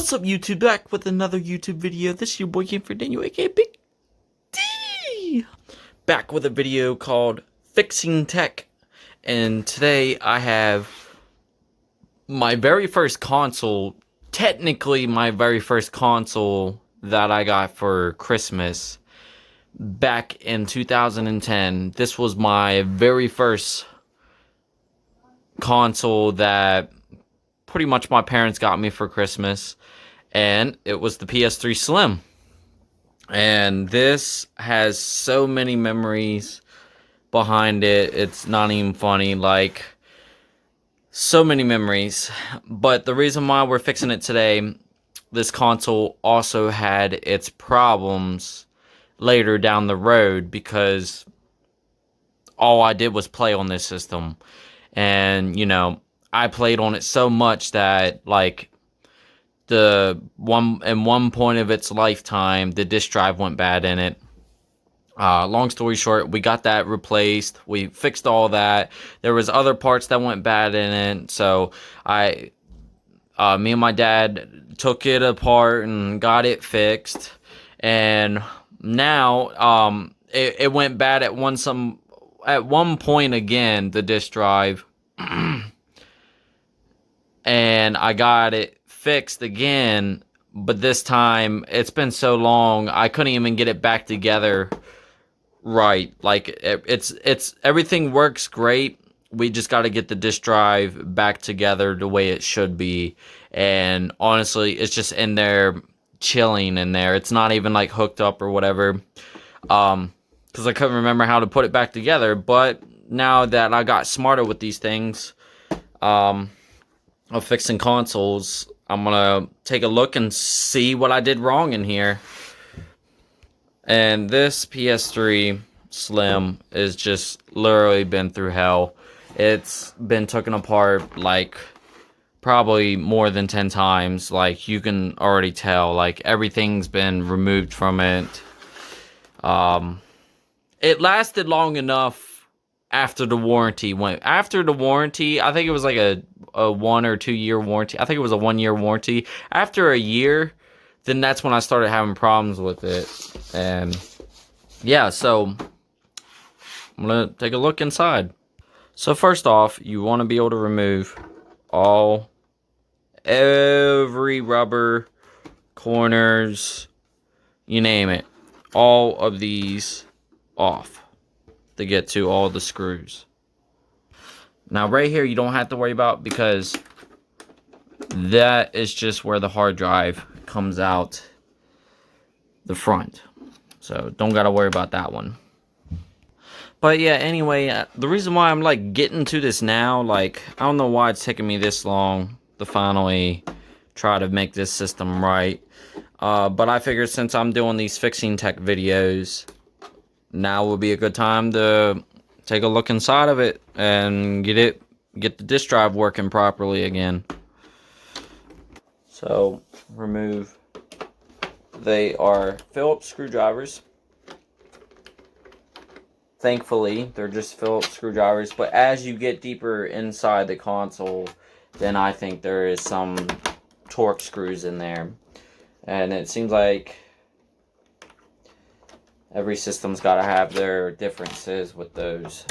What's up, YouTube? Back with another YouTube video. This is your boy King for Daniel, aka Big D. Back with a video called Fixing Tech. And today I have my very first console, technically my very first console that I got for Christmas back in 2010. This was my very first console that pretty much my parents got me for Christmas, and it was the PS3 Slim. And this has so many memories behind it, it's not even funny. Like, so many memories. But the reason why we're fixing it today, this console also had its problems later down the road, because all I did was play on this system. And, you know, I played on it so much that, like, one point of its lifetime, the disk drive went bad in it. Long story short, we got that replaced. We fixed all that. There was other parts that went bad in it, so me and my dad took it apart and got it fixed. And now, it went bad at one point again, the disk drive. And I got it fixed again, but this time it's been so long I couldn't even get it back together right. Like, it's everything works great. We just got to get the disk drive back together the way it should be. And honestly, it's just in there chilling in there. It's not even like hooked up or whatever, because I couldn't remember how to put it back together. But now that I got smarter with these things of fixing consoles, I'm gonna take a look and see what I did wrong in here. And this PS3 Slim is just literally been through hell. It's been taken apart like probably more than 10 times. Like, you can already tell, like, everything's been removed from it. It lasted long enough after the warranty went. After the warranty, I think it was like a 1 or 2 year warranty. I think it was a 1 year warranty. After a year, then that's when I started having problems with it. And yeah, so I'm gonna take a look inside. So first off, you want to be able to remove every rubber, corners, you name it, all of these off to get to all the screws. Now right here you don't have to worry about, because that is just where the hard drive comes out the front, so don't gotta worry about that one. But yeah, anyway, the reason why I'm like getting to this now, like, I don't know why it's taking me this long to finally try to make this system right, but I figured since I'm doing these fixing tech videos, now would be a good time to take a look inside of it and get the disk drive working properly again. So they are Phillips screwdrivers. Thankfully, they're just Phillips screwdrivers, but as you get deeper inside the console, then I think there is some Torx screws in there. And it seems like every system's got to have their differences with those.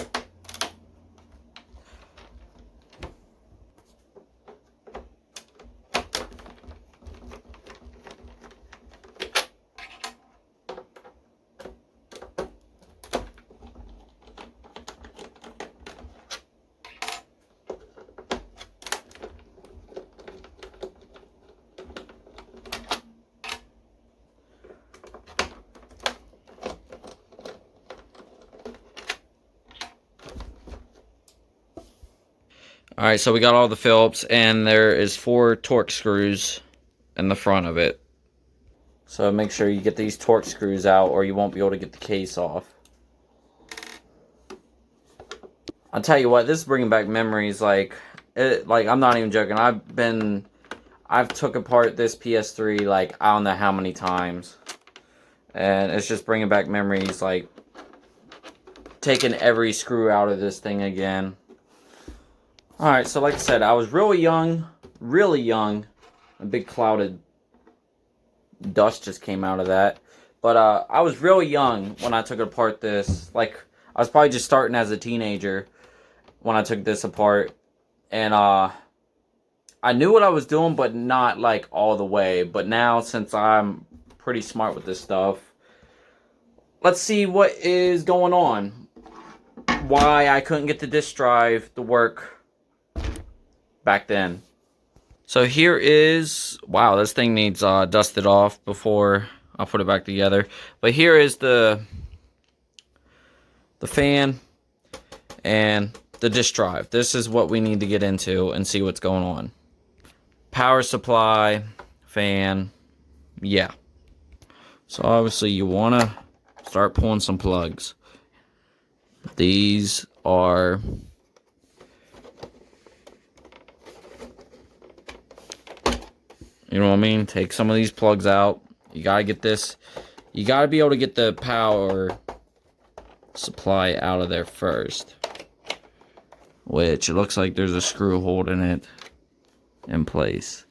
Alright, so we got all the Phillips, and there is 4 Torx screws in the front of it. So make sure you get these Torx screws out, or you won't be able to get the case off. I'll tell you what, this is bringing back memories. Like, I'm not even joking. I've took apart this PS3 like I don't know how many times, and it's just bringing back memories, like taking every screw out of this thing again. Alright, so like I said, I was really young, a big clouded dust just came out of that. But I was really young when I took apart this. Like, I was probably just starting as a teenager when I took this apart. And I knew what I was doing, but not like all the way. But now, since I'm pretty smart with this stuff, let's see what is going on. Why I couldn't get the disk drive to work back then. So here is, wow, this thing needs dusted off before I'll put it back together. But here is the fan and the disk drive. This is what we need to get into and see what's going on. Power supply, fan, yeah. So obviously you want to start pulling some plugs. These are you know what I mean? Take some of these plugs out. You gotta get this. You gotta be able to get the power supply out of there first. Which it looks like there's a screw holding it in place.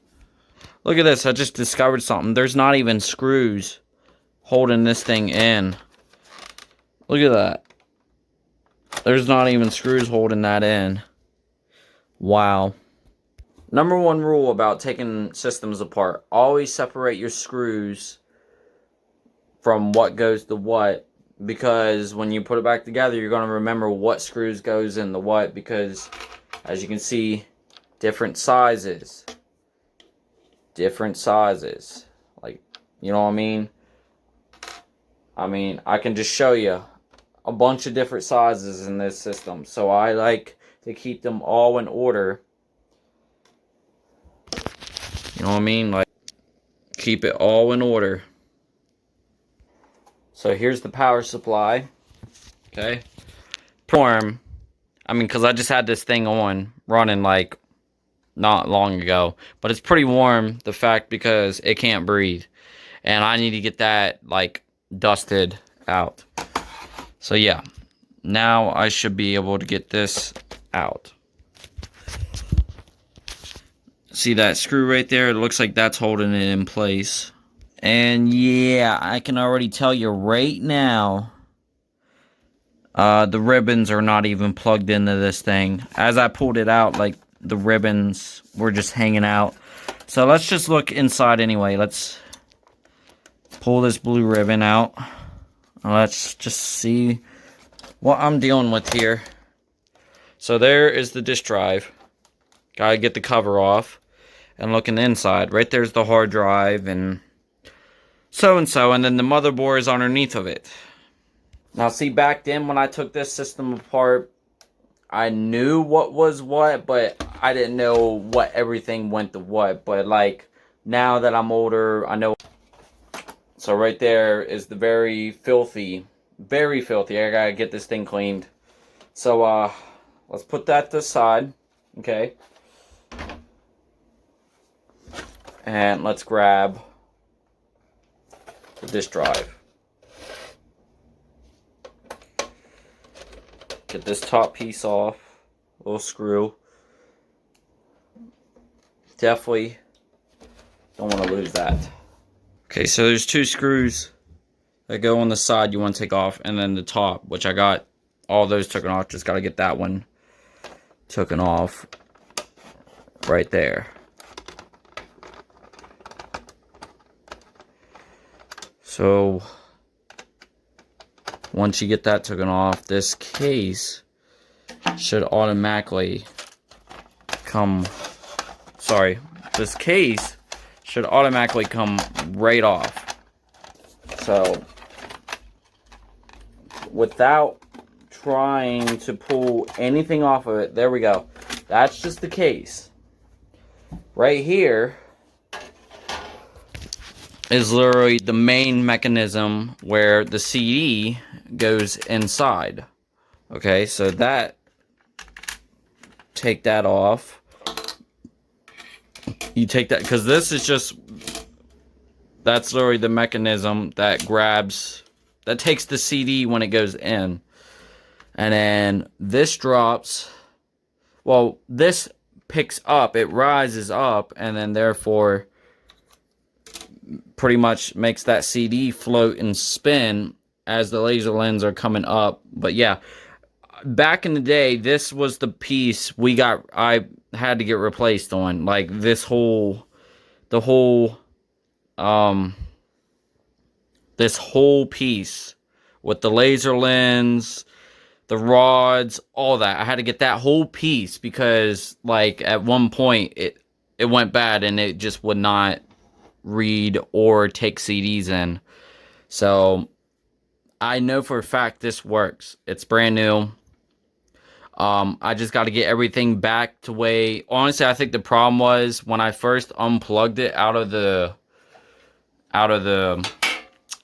Look at this. I just discovered something. There's not even screws holding this thing in. Look at that. There's not even screws holding that in. Wow. Number one rule about taking systems apart. Always separate your screws from what goes to what. Because when you put it back together, you're going to remember what screws goes in the what. Because, as you can see, different sizes. Different sizes. Like, you know what I mean? I can just show you a bunch of different sizes in this system. So I like to keep them all in order. You know what I mean? Like, keep it all in order. So here's the power supply. Okay. Warm. Because I just had this thing on, running like not long ago. But it's pretty warm, the fact, because it can't breathe. And I need to get that, like, dusted out. So yeah. Now I should be able to get this out. See that screw right there? It looks like that's holding it in place. And yeah, I can already tell you right now, the ribbons are not even plugged into this thing. As I pulled it out, like, the ribbons were just hanging out. So let's just look inside anyway. Let's pull this blue ribbon out. Let's just see what I'm dealing with here. So there is the disk drive. Gotta get the cover off. And look in the inside. Right there's the hard drive and so. And then the motherboard is underneath of it. Now see, back then when I took this system apart, I knew what was what, but I didn't know what everything went to what. But like, now that I'm older, I know. So right there is the very filthy. I gotta get this thing cleaned. So let's put that to the side. Okay. And let's grab the disk drive. Get this top piece off. Little screw. Definitely don't want to lose that. Okay, so there's two screws that go on the side you want to take off, and then the top, which I got all those taken off. Just got to get that one taken off right there. So once you get that taken off, this case should automatically come, this case should automatically come right off. So without trying to pull anything off of it, there we go. That's just the case. Right here is literally the main mechanism where the CD goes inside. Okay, so that, take that off. You take that, because this is just, that's literally the mechanism that grabs, that takes the CD when it goes in. And then this drops, well, this picks up, it rises up, and then therefore pretty much makes that CD float and spin as the laser lens are coming up. But yeah, back in the day, this was the piece I had to get replaced on. Like this whole this whole piece with the laser lens, the rods, all that. I had to get that whole piece because like at one point it went bad and it just would not read or take CDs in. So I know for a fact this works. It's brand new. I just got to get everything back to way. Honestly, I think the problem was when I first unplugged it out of the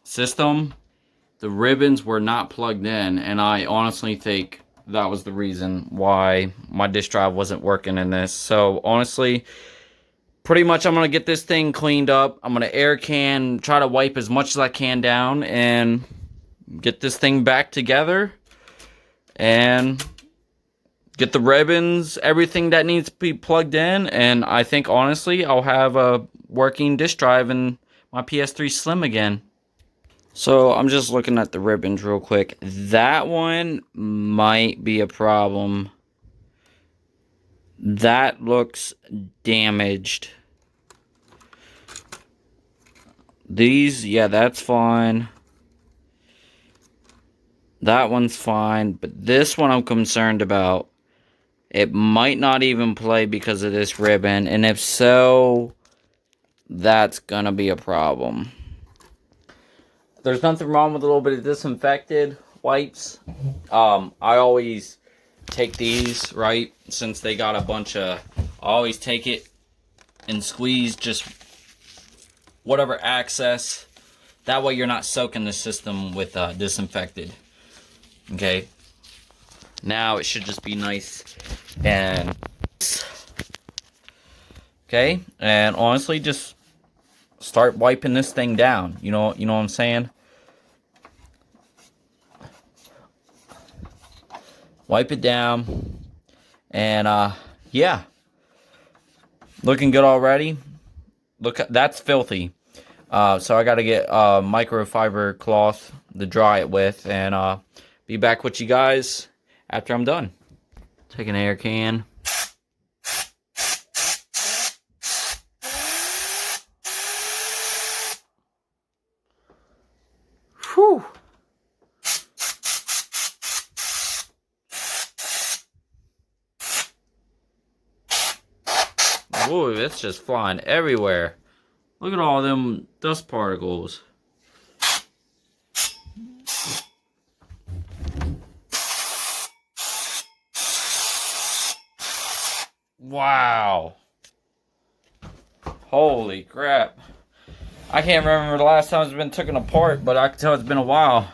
system, the ribbons were not plugged in, and I honestly think that was the reason why my disk drive wasn't working in this. So honestly, pretty much I'm gonna get this thing cleaned up. I'm gonna air can, try to wipe as much as I can down, and get this thing back together, and get the ribbons, everything that needs to be plugged in, and I think honestly I'll have a working disk drive in my PS3 Slim again. So I'm just looking at the ribbons real quick. That one might be a problem. That looks damaged. These, yeah, that's fine. That one's fine, but this one I'm concerned about. It might not even play because of this ribbon, and if so, that's gonna be a problem. There's nothing wrong with a little bit of disinfected wipes. I always take these, right, since they got a bunch of, I always take it and squeeze just whatever access. That way you're not soaking the system with disinfected. Okay. Now it should just be nice and okay, and honestly just start wiping this thing down. You know what I'm saying? Wipe it down, and yeah, looking good already. Look, that's filthy. So I got to get microfiber cloth to dry it with, and be back with you guys after I'm done. Take an air can. Whew. Ooh, it's just flying everywhere. Look at all them dust particles. Wow. Holy crap. I can't remember the last time it's been taken apart, but I can tell it's been a while.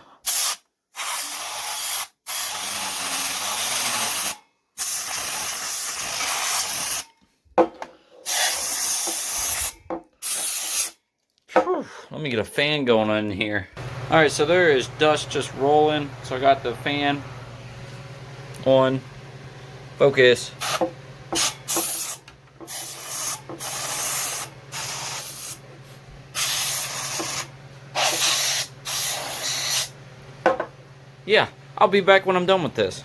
Whew. Let me get a fan going on in here. Alright, so there is dust just rolling. So I got the fan on. Focus. Yeah, I'll be back when I'm done with this.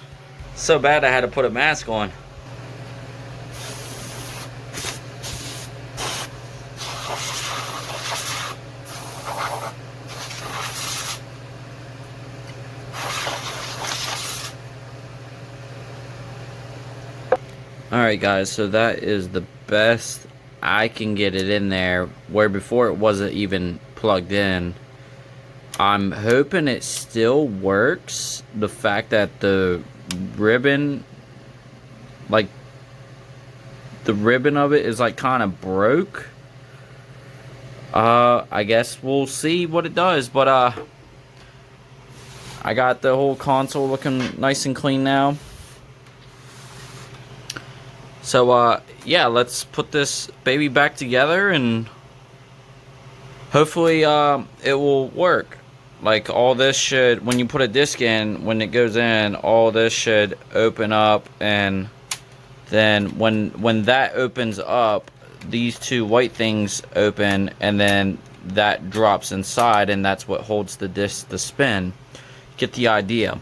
So bad I had to put a mask on. Alright guys, so that is the best I can get it in there, where before it wasn't even plugged in. I'm hoping it still works. The fact that the ribbon, like, the ribbon of it is like kind of broke. I guess we'll see what it does, but I got the whole console looking nice and clean now. So yeah, let's put this baby back together and hopefully it will work. Like, all this should, when you put a disc in, when it goes in, all this should open up, and then when that opens up, these two white things open, and then that drops inside, and that's what holds the disc to spin. Get the idea.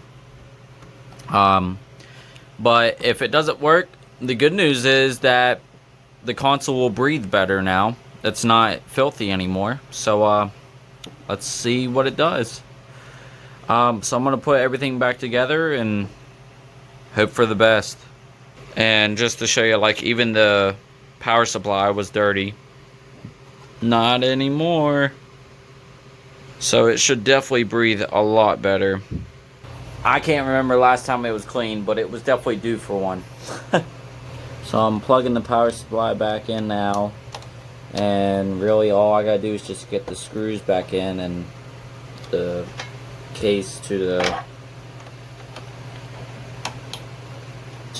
But if it doesn't work, the good news is that the console will breathe better now. It's not filthy anymore. So let's see what it does. So I'm going to put everything back together and hope for the best. And just to show you, like, even the power supply was dirty. Not anymore. So it should definitely breathe a lot better. I can't remember last time it was clean, but it was definitely due for one. So I'm plugging the power supply back in now. And really all I gotta do is just get the screws back in and the case to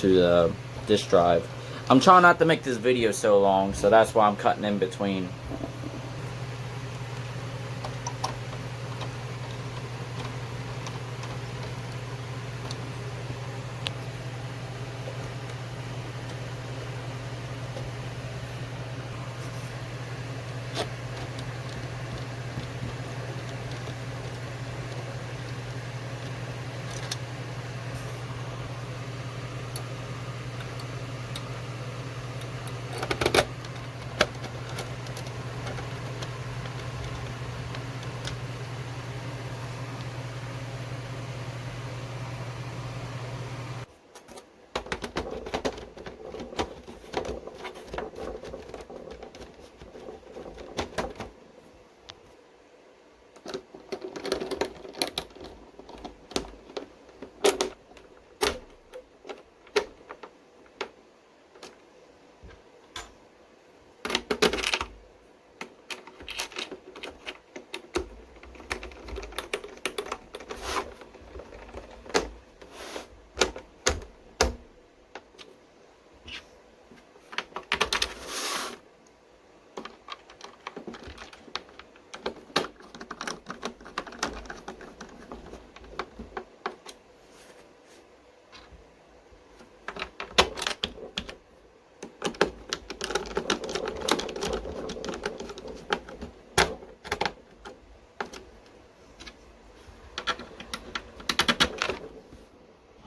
the disk drive. I'm trying not to make this video so long, so that's why I'm cutting in between.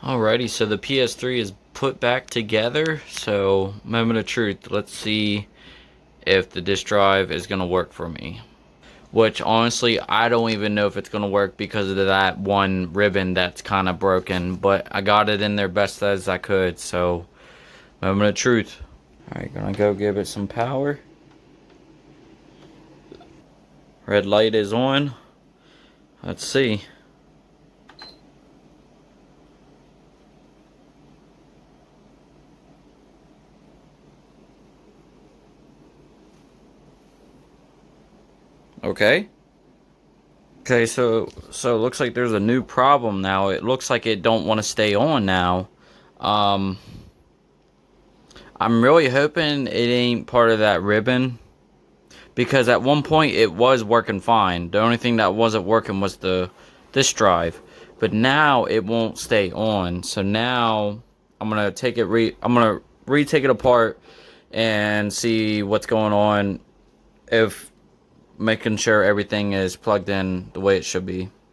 Alrighty, so the PS3 is put back together. So, moment of truth. Let's see if the disk drive is going to work for me. Which, honestly, I don't even know if it's going to work because of that one ribbon that's kind of broken. But I got it in there best as I could. So, moment of truth. Alright, gonna go give it some power. Red light is on. Let's see. Okay. Okay, so it looks like there's a new problem now. It looks like it don't want to stay on now. I'm really hoping it ain't part of that ribbon, because at one point it was working fine. The only thing that wasn't working was the disk drive, but now it won't stay on. So now I'm gonna take it retake it apart and see what's going on, if making sure everything is plugged in the way it should be.